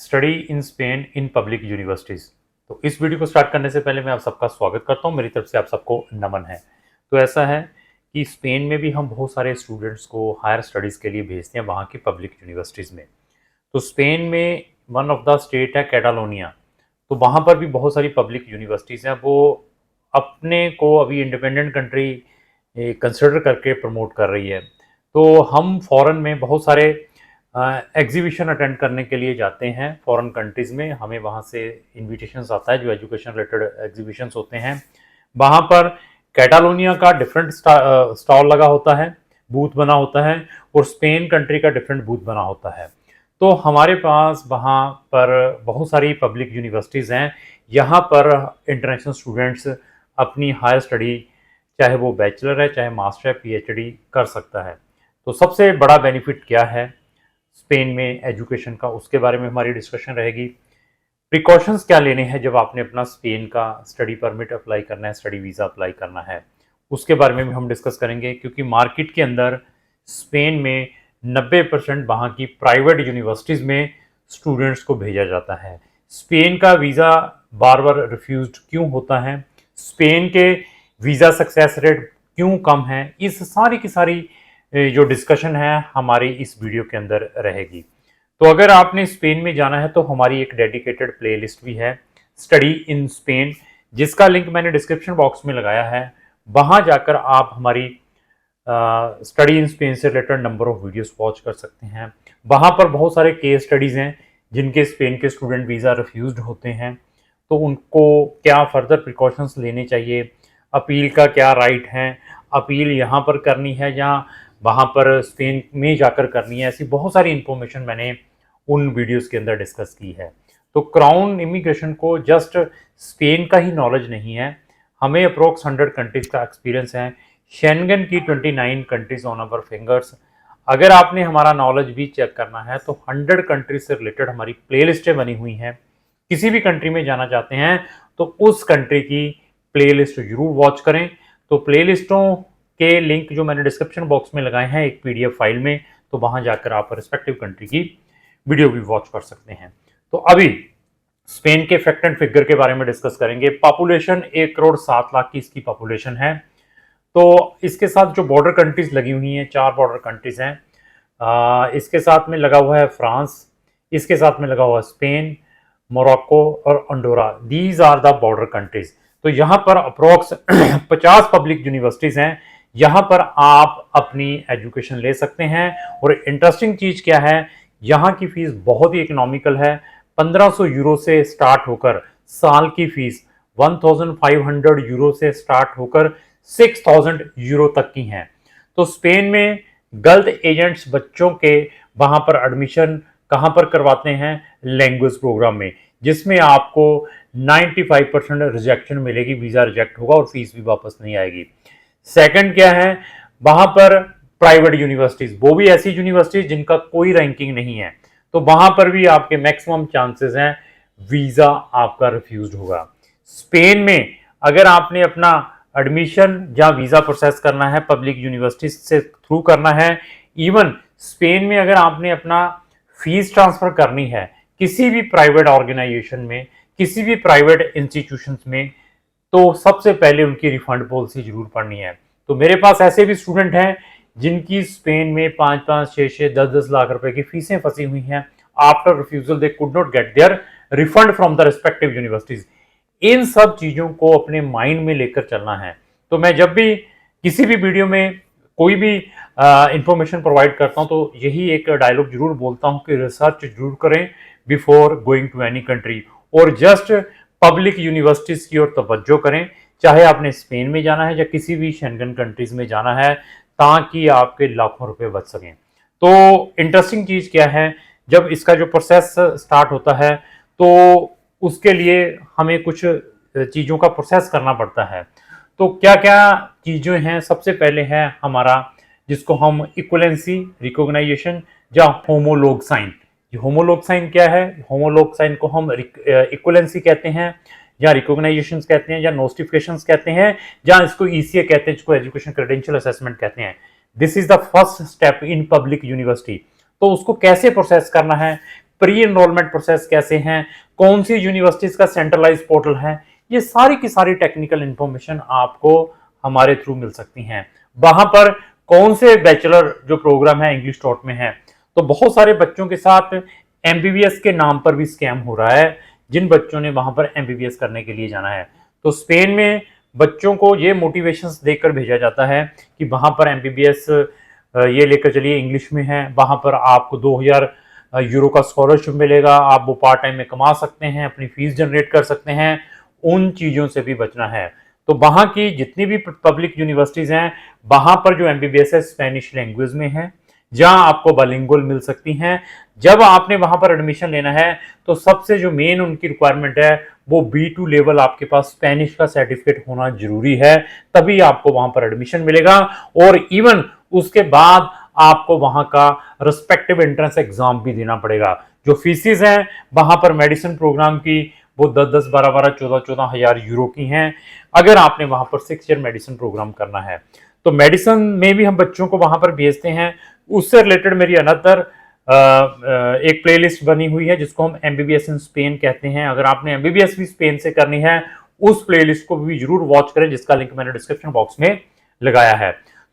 Study in Spain in public universities. तो इस video को स्टार्ट करने से पहले मैं आप सबका स्वागत करता हूँ। मेरी तरफ से आप सबको नमन है। तो ऐसा है कि स्पेन में भी हम बहुत सारे स्टूडेंट्स को हायर स्टडीज़ के लिए भेजते हैं वहाँ की पब्लिक यूनिवर्सिटीज़ में। तो स्पेन में वन ऑफ द स्टेट है कैटालोनिया। तो वहाँ पर भी बहुत सारी पब्लिक यूनिवर्सिटीज़ हैं। वो अपने को अभी इंडिपेंडेंट कंट्री कंसिडर करके प्रमोट कर रही है। तो हम फॉरेन में बहुत सारे एग्जीबिशन अटेंड करने के लिए जाते हैं फॉरेन कंट्रीज़ में। हमें वहाँ से इनविटेशंस आता है जो एजुकेशन रिलेटेड एग्जीबिशंस होते हैं। वहाँ पर कैटालोनिया का डिफरेंट स्टॉल लगा होता है, बूथ बना होता है, और स्पेन कंट्री का डिफरेंट बूथ बना होता है। तो हमारे पास वहाँ पर बहुत सारी पब्लिक यूनिवर्सिटीज़ हैं। यहाँ पर इंटरनेशनल स्टूडेंट्स अपनी हायर स्टडी, चाहे वो बैचलर है चाहे मास्टर है, पीएचडी कर सकता है। तो सबसे बड़ा बेनिफिट क्या है स्पेन में एजुकेशन का, उसके बारे में हमारी डिस्कशन रहेगी। प्रिकॉशंस क्या लेने हैं जब आपने अपना स्पेन का स्टडी परमिट अप्लाई करना है, स्टडी वीज़ा अप्लाई करना है, उसके बारे में भी हम डिस्कस करेंगे। क्योंकि मार्केट के अंदर स्पेन में 90% वहाँ की प्राइवेट यूनिवर्सिटीज़ में स्टूडेंट्स को भेजा जाता है। स्पेन का वीज़ा बार बार रिफ्यूज्ड क्यों होता है, स्पेन के वीज़ा सक्सेस रेट क्यों कम है, इस सारी की सारी जो डिस्कशन है हमारी इस वीडियो के अंदर रहेगी। तो अगर आपने स्पेन में जाना है तो हमारी एक डेडिकेटेड प्लेलिस्ट भी है, स्टडी इन स्पेन, जिसका लिंक मैंने डिस्क्रिप्शन बॉक्स में लगाया है। वहाँ जाकर आप हमारी स्टडी इन स्पेन से related number of videos watch कर सकते हैं। वहाँ पर बहुत सारे केस स्टडीज़ हैं जिनके स्पेन के स्टूडेंट वीज़ा रिफ्यूज्ड होते हैं, तो उनको क्या फर्दर प्रिकॉशंस लेने चाहिए, अपील का क्या राइट है, अपील यहाँ पर करनी है या वहाँ पर स्पेन में जाकर करनी है, ऐसी बहुत सारी इन्फॉर्मेशन मैंने उन वीडियोस के अंदर डिस्कस की है। तो क्राउन इमिग्रेशन को जस्ट स्पेन का ही नॉलेज नहीं है, हमें अप्रोक्स 100 कंट्रीज़ का एक्सपीरियंस है, शेंगन की 29 कंट्रीज ऑन आवर फिंगर्स। अगर आपने हमारा नॉलेज भी चेक करना है तो 100 कंट्रीज से रिलेटेड हमारी प्लेलिस्टें बनी हुई हैं। किसी भी कंट्री में जाना चाहते हैं तो उस कंट्री की प्लेलिस्ट जरूर वॉच करें। तो प्लेलिस्टों के लिंक जो मैंने डिस्क्रिप्शन बॉक्स में लगाए हैं एक पीडीएफ फाइल में, तो वहां जाकर आप रिस्पेक्टिव कंट्री की वीडियो भी वॉच कर सकते हैं। तो अभी स्पेन के फैक्ट एंड फिगर के बारे में डिस्कस करेंगे। पॉपुलेशन 1,07,00,000 की इसकी पॉपुलेशन है। तो इसके साथ जो बॉर्डर कंट्रीज लगी हुई हैं, 4 बॉर्डर कंट्रीज हैं। इसके साथ में लगा हुआ है फ्रांस, इसके साथ में लगा हुआ है स्पेन, मोरक्को और Andorra. These are the border countries. तो यहाँ पर अप्रोक्स 50 पब्लिक यूनिवर्सिटीज़ हैं। यहाँ पर आप अपनी एजुकेशन ले सकते हैं। और इंटरेस्टिंग चीज़ क्या है, यहाँ की फ़ीस बहुत ही इकोनॉमिकल है। 1500 यूरो से स्टार्ट होकर साल की फ़ीस 1500 यूरो से स्टार्ट होकर 6000 यूरो तक की हैं। तो स्पेन में गर्ल्स एजेंट्स बच्चों के वहाँ पर एडमिशन कहाँ पर करवाते हैं, लैंग्वेज प्रोग्राम में, जिसमें आपको 95% रिजेक्शन मिलेगी, वीज़ा रिजेक्ट होगा और फीस भी वापस नहीं आएगी। सेकंड क्या है, वहाँ पर प्राइवेट यूनिवर्सिटीज़, वो भी ऐसी यूनिवर्सिटीज़ जिनका कोई रैंकिंग नहीं है, तो वहाँ पर भी आपके मैक्सिमम चांसेस हैं वीज़ा आपका रिफ्यूज होगा। स्पेन में अगर आपने अपना एडमिशन या वीज़ा प्रोसेस करना है पब्लिक यूनिवर्सिटी से थ्रू करना है, इवन स्पेन में अगर आपने अपना फीस ट्रांसफ़र करनी है किसी भी प्राइवेट ऑर्गेनाइजेशन में, किसी भी प्राइवेट इंस्टीट्यूशंस में, तो सबसे पहले उनकी रिफंड पॉलिसी जरूर पढ़नी है। तो मेरे पास ऐसे भी स्टूडेंट हैं जिनकी स्पेन में 5-5, 6-6, 10-10 लाख रुपए की फीसें फंसी हुई हैं। After refusal they could not get their refund from the respective universities. इन सब चीज़ों को अपने माइंड में लेकर चलना है। तो मैं जब भी किसी भी वीडियो में कोई भी इंफॉर्मेशन प्रोवाइड करता हूं तो यही एक डायलॉग जरूर बोलता हूं कि रिसर्च जरूर करें before going to any country, और जस्ट पब्लिक यूनिवर्सिटीज की ओर तवज्जो करें, चाहे आपने स्पेन में जाना है या किसी भी शेंगन कंट्रीज में जाना है, ताकि आपके लाखों रुपए बच सकें। तो इंटरेस्टिंग चीज़ क्या है, जब इसका जो प्रोसेस स्टार्ट होता है तो उसके लिए हमें कुछ चीज़ों का प्रोसेस करना पड़ता है। तो क्या क्या चीज़ें हैं, सबसे पहले है हमारा जिसको हम इक्वलेंसी रिकॉग्नाइजेशन या होमोलॉग साइन। होमोलॉग साइन क्या है, होमोलॉग साइन को हम इक्वलेंसी कहते हैं या रिकॉग्नाइजेशन कहते हैं या नोटिफिकेशंस कहते हैं या इसको ईसीए कहते हैं, जिसको एजुकेशन क्रेडेंशियल असेसमेंट कहते हैं। This is the first step in public university. तो उसको कैसे प्रोसेस करना है, प्री एनरोलमेंट प्रोसेस कैसे हैं, कौन सी यूनिवर्सिटीज का सेंट्रलाइज पोर्टल है, ये सारी की सारी टेक्निकल इंफॉर्मेशन आपको हमारे थ्रू मिल सकती हैं। वहां पर कौन से बैचलर जो प्रोग्राम है इंग्लिश टॉट में है, तो बहुत सारे बच्चों के साथ एमबीबीएस के नाम पर भी स्कैम हो रहा है, जिन बच्चों ने वहां पर एमबीबीएस करने के लिए जाना है। तो स्पेन में बच्चों को ये मोटिवेशंस देकर भेजा जाता है कि वहां पर एमबीबीएस ये लेकर चलिए, इंग्लिश में है, वहां पर आपको 2000 यूरो का स्कॉलरशिप मिलेगा, आप वो पार्ट टाइम में कमा सकते हैं, अपनी फीस जनरेट कर सकते हैं। उन चीज़ों से भी बचना है। तो वहाँ की जितनी भी पब्लिक यूनिवर्सिटीज़ हैं, वहाँ पर जो एमबीबीएस है स्पेनिश लैंग्वेज में है, जहाँ आपको बाइलिंगुअल मिल सकती हैं। जब आपने वहाँ पर एडमिशन लेना है तो सबसे जो मेन उनकी रिक्वायरमेंट है वो B2 लेवल आपके पास स्पेनिश का सर्टिफिकेट होना जरूरी है, तभी आपको वहाँ पर एडमिशन मिलेगा। और इवन उसके बाद आपको वहाँ का रिस्पेक्टिव एंट्रेंस एग्जाम भी देना पड़ेगा। जो फीसिस हैं वहाँ पर मेडिसिन प्रोग्राम की वो 10-10, 12-12, 14-14 हजार यूरो की हैं, अगर आपने वहां पर 6 ईयर मेडिसिन प्रोग्राम करना है। तो मेडिसिन में भी हम बच्चों को वहां पर भेजते हैं। उससे रिलेटेड मेरी अनदर एक प्लेलिस्ट बनी हुई है जिसको हम एमबीबीएस इन स्पेन कहते हैं। अगर आपने एमबीबीएस भी स्पेन से करनी है, उस प्लेलिस्ट को भी जरूर वॉच करें, जिसका लिंक मैंने डिस्क्रिप्शन बॉक्स में लगाया है।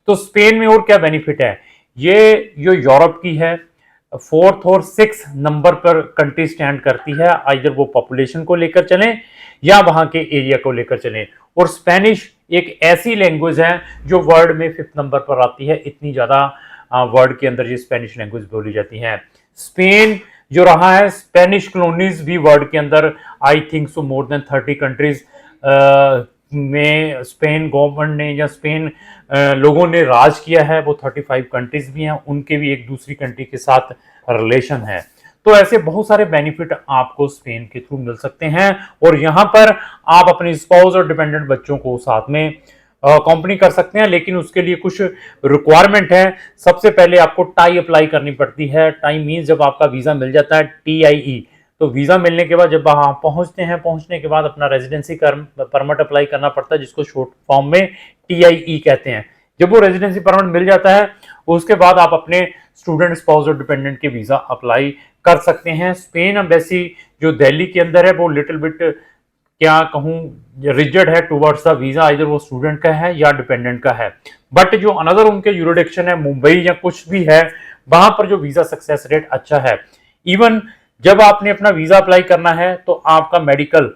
तो स्पेन में और क्या बेनिफिट है, ये जो यूरोप की है 4th और 6th नंबर पर कंट्री स्टैंड करती है, आइदर वो पॉपुलेशन को लेकर चलें या वहां के एरिया को लेकर चलें। और स्पेनिश एक ऐसी लैंग्वेज है जो वर्ल्ड में 5th नंबर पर आती है, इतनी ज्यादा वर्ल्ड के अंदर ये स्पेनिश लैंग्वेज बोली जाती है। स्पेन जो रहा है, स्पेनिश कॉलोनीज भी वर्ल्ड के अंदर I think so more than 30 countries में स्पेन गवर्नमेंट ने या स्पेन लोगों ने राज किया है। वो 35 कंट्रीज भी हैं, उनके भी एक दूसरी कंट्री के साथ रिलेशन है। तो ऐसे बहुत सारे बेनिफिट आपको स्पेन के थ्रू मिल सकते हैं। और यहाँ पर आप अपने स्पाउस और डिपेंडेंट बच्चों को साथ में कंपनी कर सकते हैं, लेकिन उसके लिए कुछ रिक्वायरमेंट है। सबसे पहले आपको टाई अप्लाई करनी पड़ती है। टाई मीन्स जब आपका वीजा मिल जाता है, TIE। तो वीजा मिलने के बाद जब वहां पहुंचते हैं, पहुंचने के बाद अपना रेजिडेंसी परमिट अप्लाई करना पड़ता है, जिसको शॉर्ट फॉर्म में TIE कहते हैं। जब वो रेजिडेंसी परमिट मिल जाता है, उसके बाद आप अपने स्टूडेंट, स्पाउस और डिपेंडेंट के वीजा अप्लाई कर सकते हैं। स्पेन एम्बेसी जो दिल्ली के अंदर है वो लिटिल बिट क्या कहूँ रिजिड है टुवर्ड्स द वीजा, इधर वो स्टूडेंट का है या डिपेंडेंट का है। बट जो अनदर उनके यूरिडिक्शन है, मुंबई या कुछ भी है, वहां पर जो वीजा सक्सेस रेट अच्छा है। इवन जब आपने अपना वीजा अप्लाई करना है तो आपका मेडिकल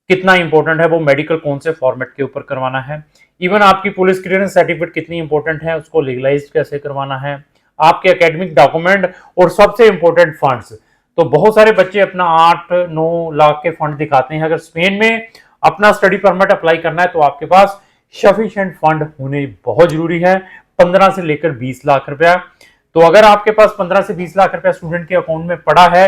कितना इंपॉर्टेंट है, वो मेडिकल कौन से फॉर्मेट के ऊपर करवाना है, इवन आपकी पुलिस क्लियरेंस सर्टिफिकेट कितनी इंपॉर्टेंट है, उसको लीगलाइज कैसे करवाना है, आपके एकेडमिक डॉक्यूमेंट, और सबसे इंपॉर्टेंट फंड्स। तो बहुत सारे बच्चे अपना 8-9 लाख के फंड दिखाते हैं। अगर स्पेन में अपना स्टडी परमिट अप्लाई करना है तो आपके पास सफिशिएंट फंड होने बहुत जरूरी है, 15 से लेकर 20 लाख रुपया। तो अगर आपके पास 15 से 20 लाख रुपया स्टूडेंट के अकाउंट में पड़ा है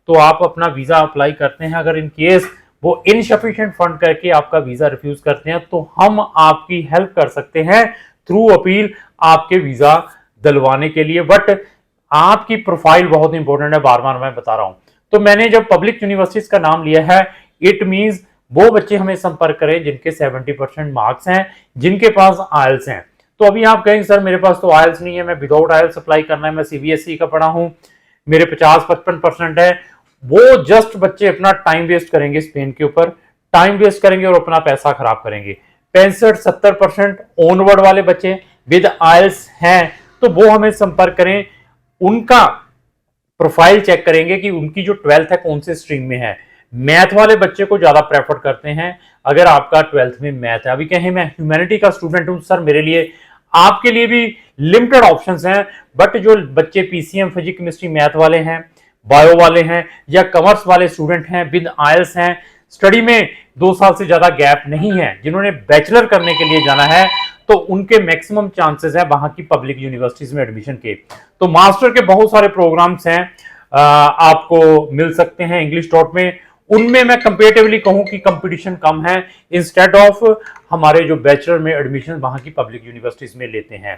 तो आप अपना वीजा अप्लाई करते हैं। अगर इन केस वो इनसफिशिएंट फंड करके आपका वीजा रिफ्यूज करते हैं तो हम आपकी हेल्प कर सकते हैं थ्रू अपील आपके वीजा दिलवाने के लिए। बट आपकी प्रोफाइल बहुत इंपॉर्टेंट है, बार बार मैं बता रहा हूं। तो मैंने जब पब्लिक यूनिवर्सिटीज का नाम लिया है, इट मींस वो बच्चे हमें संपर्क करें जिनके 70% मार्क्स हैं, जिनके पास आयल्स हैं। तो अभी आप कहेंगे सर मेरे पास तो आयल्स नहीं है, मैं विदाउट आयल्स अप्लाई करना है, मैं CBSE का पढ़ा हूं, मेरे 50-55% है। वो जस्ट बच्चे अपना टाइम वेस्ट करेंगे स्पेन के ऊपर, टाइम वेस्ट करेंगे और अपना पैसा खराब करेंगे। 65-70% ऑनवर्ड वाले बच्चे विद आयल्स हैं तो वो हमें संपर्क करें। उनका प्रोफाइल चेक करेंगे कि उनकी जो 12th है कौन से स्ट्रीम में है। मैथ वाले बच्चे को ज्यादा प्रेफर करते हैं अगर आपका 12th में मैथ है। अभी कहें मैं ह्यूमैनिटी का स्टूडेंट हूं सर, मेरे लिए आपके लिए भी लिमिटेड ऑप्शंस हैं। बट जो बच्चे PCM फिजिक्स केमिस्ट्री मैथ वाले हैं, बायो वाले हैं या कॉमर्स वाले स्टूडेंट हैं, विद आयल्स हैं, स्टडी में 2 साल से ज्यादा गैप नहीं है, जिन्होंने बैचलर करने के लिए जाना है, तो उनके मैक्सिमम चांसेस है वहां की पब्लिक यूनिवर्सिटीज में एडमिशन के। तो मास्टर के बहुत सारे प्रोग्राम्स हैं आपको मिल सकते हैं इंग्लिश डॉट में। उनमें मैं कंपेरेटिवली कहूं कि कंपटीशन कम है, इंस्टेड ऑफ हमारे जो बैचलर में एडमिशन वहां की पब्लिक यूनिवर्सिटीज में लेते हैं।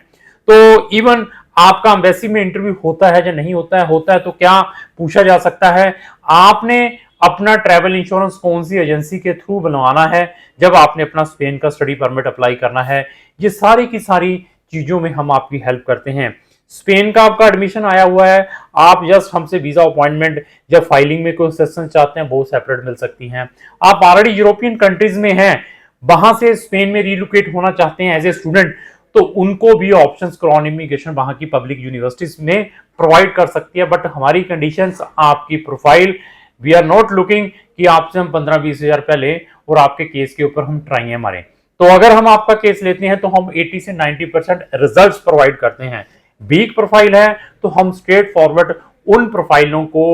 तो इवन आपका एम्बेसी में इंटरव्यू होता है या नहीं होता है तो क्या पूछा जा सकता है, आपने अपना ट्रैवल इंश्योरेंस कौन सी एजेंसी के थ्रू बनवाना है जब आपने अपना स्पेन का स्टडी परमिट अप्लाई करना है। ये सारी की सारी चीजों में हम आपकी हेल्प करते हैं। स्पेन का आपका एडमिशन आया हुआ है, आप जस्ट हमसे वीजा अपॉइंटमेंट जब फाइलिंग में कोई सेशन चाहते हैं वो सेपरेट मिल सकती हैं। आप ऑलरेडी यूरोपियन कंट्रीज में हैं, वहां से स्पेन में रिलोकेट होना चाहते हैं एज ए स्टूडेंट, तो उनको भी ऑप्शंस क्रॉन इमिग्रेशन वहां की पब्लिक यूनिवर्सिटीज में प्रोवाइड कर सकती है। बट हमारी कंडीशंस, आपकी profile, we are not looking कि आपसे हम 15-20 हजार रुपया लें और आपके केस के ऊपर हम ट्राइयां मारें। तो अगर हम आपका केस लेते हैं तो हम 80 से 90% रिजल्ट्स प्रोवाइड करते हैं। वीक प्रोफाइल है तो हम स्ट्रेट फॉरवर्ड उन प्रोफाइलों को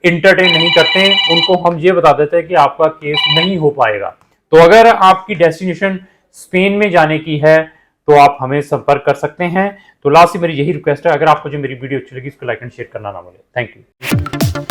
इंटरटेन नहीं करते, उनको हम ये बता देते हैं कि आपका केस नहीं हो पाएगा। तो अगर आपकी डेस्टिनेशन स्पेन में जाने की है तो आप हमें संपर्क कर सकते हैं। तो लास्ट में मेरी यही रिक्वेस्ट है, अगर आपको जो मेरी वीडियो अच्छी लगी इसको लाइक एंड शेयर करना ना भूलें। Thank you.